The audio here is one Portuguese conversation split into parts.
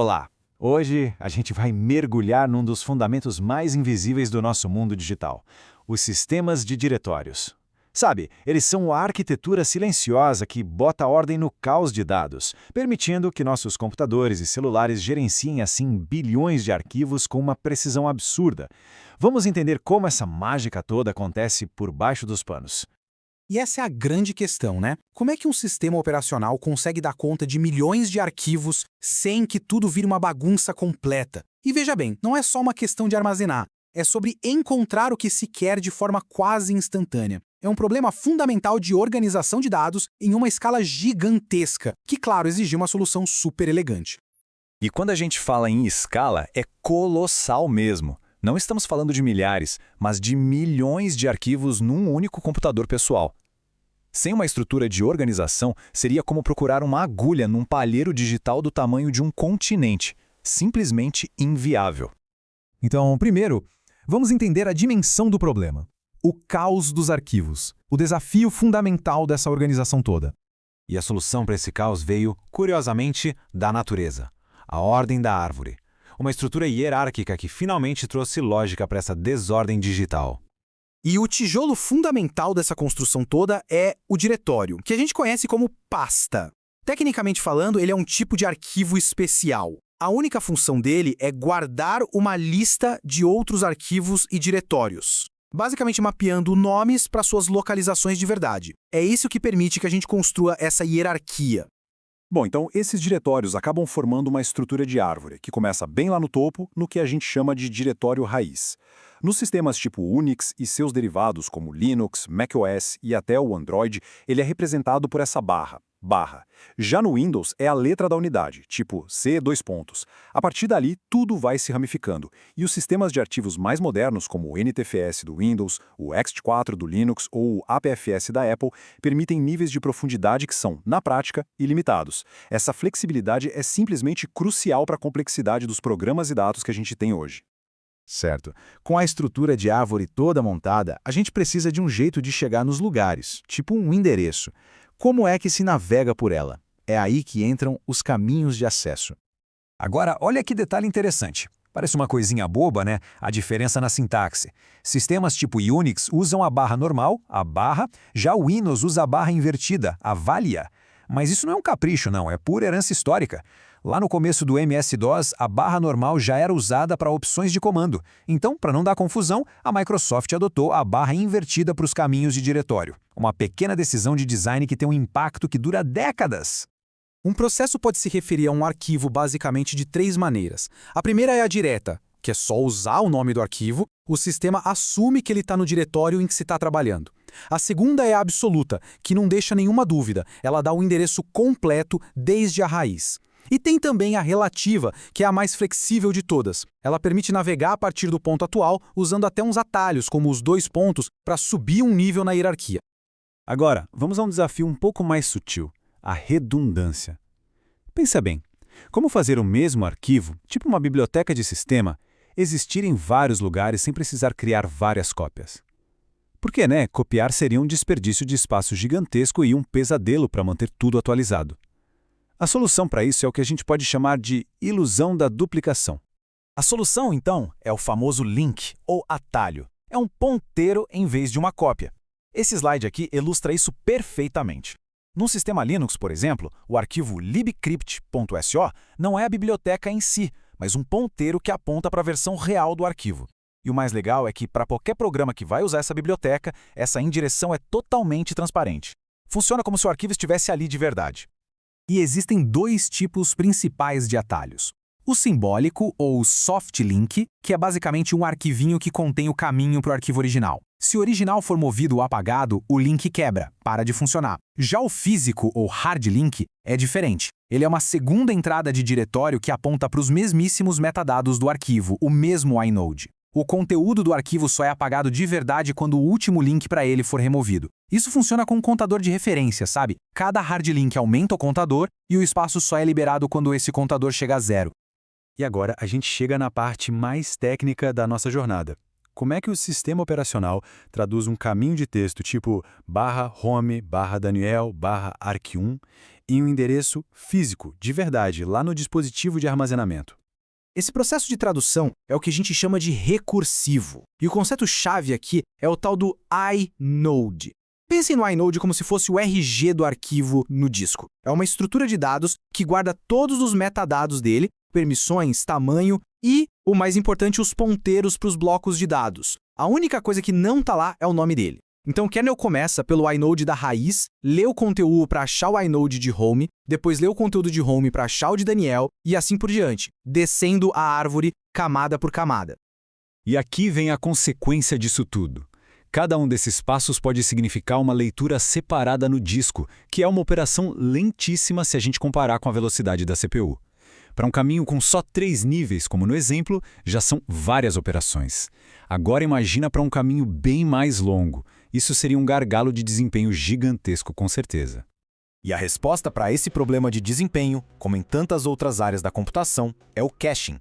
Olá! Hoje a gente vai mergulhar num dos fundamentos mais invisíveis do nosso mundo digital, os sistemas de diretórios. Sabe, eles são a arquitetura silenciosa que bota ordem no caos de dados, permitindo que nossos computadores e celulares gerenciem assim bilhões de arquivos com uma precisão absurda. Vamos entender como essa mágica toda acontece por baixo dos panos. E essa é a grande questão, né? Como é que um sistema operacional consegue dar conta de milhões de arquivos sem que tudo vire uma bagunça completa? E veja bem, não é só uma questão de armazenar, é sobre encontrar o que se quer de forma quase instantânea. É um problema fundamental de organização de dados em uma escala gigantesca, que, claro, exigiu uma solução super elegante. E quando a gente fala em escala, é colossal mesmo. Não estamos falando de milhares, mas de milhões de arquivos num único computador pessoal. Sem uma estrutura de organização, seria como procurar uma agulha num palheiro digital do tamanho de um continente. Simplesmente inviável. Então, primeiro, vamos entender a dimensão do problema. O caos dos arquivos. O desafio fundamental dessa organização toda. E a solução para esse caos veio, curiosamente, da natureza. A ordem da árvore. Uma estrutura hierárquica que finalmente trouxe lógica para essa desordem digital. E o tijolo fundamental dessa construção toda é o diretório, que a gente conhece como pasta. Tecnicamente falando, ele é um tipo de arquivo especial. A única função dele é guardar uma lista de outros arquivos e diretórios, basicamente mapeando nomes para suas localizações de verdade. É isso que permite que a gente construa essa hierarquia. Bom, então esses diretórios acabam formando uma estrutura de árvore, que começa bem lá no topo, no que a gente chama de diretório raiz. Nos sistemas tipo Unix e seus derivados como Linux, macOS e até o Android, ele é representado por essa barra. Já no Windows é a letra da unidade, tipo C, dois pontos. A partir dali, tudo vai se ramificando. E os sistemas de arquivos mais modernos, como o NTFS do Windows, o ext4 do Linux ou o APFS da Apple, permitem níveis de profundidade que são, na prática, ilimitados. Essa flexibilidade é simplesmente crucial para a complexidade dos programas e dados que a gente tem hoje. Certo. Com a estrutura de árvore toda montada, a gente precisa de um jeito de chegar nos lugares, tipo um endereço. Como é que se navega por ela? É aí que entram os caminhos de acesso. Agora, olha que detalhe interessante. Parece uma coisinha boba, né? A diferença na sintaxe. Sistemas tipo Unix usam a barra normal, a barra, já o Windows usa a barra invertida, a valia. Mas isso não é um capricho, não, é pura herança histórica. Lá no começo do MS-DOS, a barra normal já era usada para opções de comando. Então, para não dar confusão, a Microsoft adotou a barra invertida para os caminhos de diretório. Uma pequena decisão de design que tem um impacto que dura décadas. Um processo pode se referir a um arquivo basicamente de três maneiras. A primeira é a direta, que é só usar o nome do arquivo, o sistema assume que ele está no diretório em que se está trabalhando. A segunda é a absoluta, que não deixa nenhuma dúvida, ela dá o endereço completo desde a raiz. E tem também a relativa, que é a mais flexível de todas. Ela permite navegar a partir do ponto atual, usando até uns atalhos, como os dois pontos, para subir um nível na hierarquia. Agora, vamos a um desafio um pouco mais sutil, a redundância. Pensa bem, como fazer o mesmo arquivo, tipo uma biblioteca de sistema, existir em vários lugares sem precisar criar várias cópias? Porque, né, copiar seria um desperdício de espaço gigantesco e um pesadelo para manter tudo atualizado. A solução para isso é o que a gente pode chamar de ilusão da duplicação. A solução, então, é o famoso link, ou atalho. É um ponteiro em vez de uma cópia. Esse slide aqui ilustra isso perfeitamente. No sistema Linux, por exemplo, o arquivo libcrypt.so não é a biblioteca em si, mas um ponteiro que aponta para a versão real do arquivo. E o mais legal é que, para qualquer programa que vai usar essa biblioteca, essa indireção é totalmente transparente. Funciona como se o arquivo estivesse ali de verdade. E existem dois tipos principais de atalhos. O simbólico, ou soft link, que é basicamente um arquivinho que contém o caminho para o arquivo original. Se o original for movido ou apagado, o link quebra, para de funcionar. Já o físico, ou hard link, é diferente. Ele é uma segunda entrada de diretório que aponta para os mesmíssimos metadados do arquivo, o mesmo inode. O conteúdo do arquivo só é apagado de verdade quando o último link para ele for removido. Isso funciona com um contador de referência, sabe? Cada hard link aumenta o contador e o espaço só é liberado quando esse contador chega a zero. E agora a gente chega na parte mais técnica da nossa jornada. Como é que o sistema operacional traduz um caminho de texto tipo /home/Daniel/arq1 em um endereço físico, de verdade, lá no dispositivo de armazenamento. Esse processo de tradução é o que a gente chama de recursivo. E o conceito-chave aqui é o tal do inode. Pensem no inode como se fosse o RG do arquivo no disco. É uma estrutura de dados que guarda todos os metadados dele, permissões, tamanho e, o mais importante, os ponteiros para os blocos de dados. A única coisa que não está lá é o nome dele. Então o kernel começa pelo inode da raiz, lê o conteúdo para achar o inode de home, depois lê o conteúdo de home para achar o de Daniel e assim por diante, descendo a árvore camada por camada. E aqui vem a consequência disso tudo. Cada um desses passos pode significar uma leitura separada no disco, que é uma operação lentíssima se a gente comparar com a velocidade da CPU. Para um caminho com só 3 níveis, como no exemplo, já são várias operações. Agora imagina para um caminho bem mais longo. Isso seria um gargalo de desempenho gigantesco, com certeza. E a resposta para esse problema de desempenho, como em tantas outras áreas da computação, é o caching.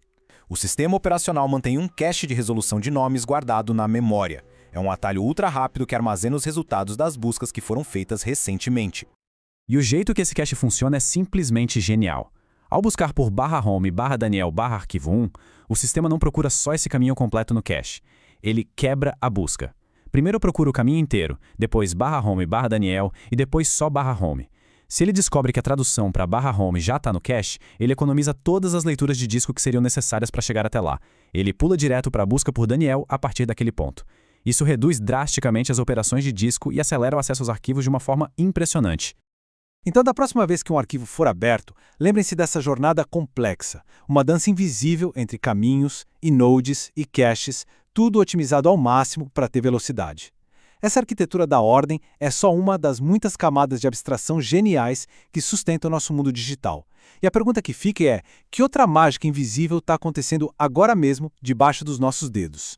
O sistema operacional mantém um cache de resolução de nomes guardado na memória. É um atalho ultra rápido que armazena os resultados das buscas que foram feitas recentemente. E o jeito que esse cache funciona é simplesmente genial. Ao buscar por /home, /Daniel, /arquivo 1, o sistema não procura só esse caminho completo no cache. Ele quebra a busca. Primeiro procura o caminho inteiro, depois /home, /Daniel e depois só /home. Se ele descobre que a tradução para /home já está no cache, ele economiza todas as leituras de disco que seriam necessárias para chegar até lá. Ele pula direto para a busca por Daniel a partir daquele ponto. Isso reduz drasticamente as operações de disco e acelera o acesso aos arquivos de uma forma impressionante. Então, da próxima vez que um arquivo for aberto, lembrem-se dessa jornada complexa, uma dança invisível entre caminhos, inodes e caches, tudo otimizado ao máximo para ter velocidade. Essa arquitetura da ordem é só uma das muitas camadas de abstração geniais que sustentam o nosso mundo digital. E a pergunta que fica é: que outra mágica invisível está acontecendo agora mesmo debaixo dos nossos dedos?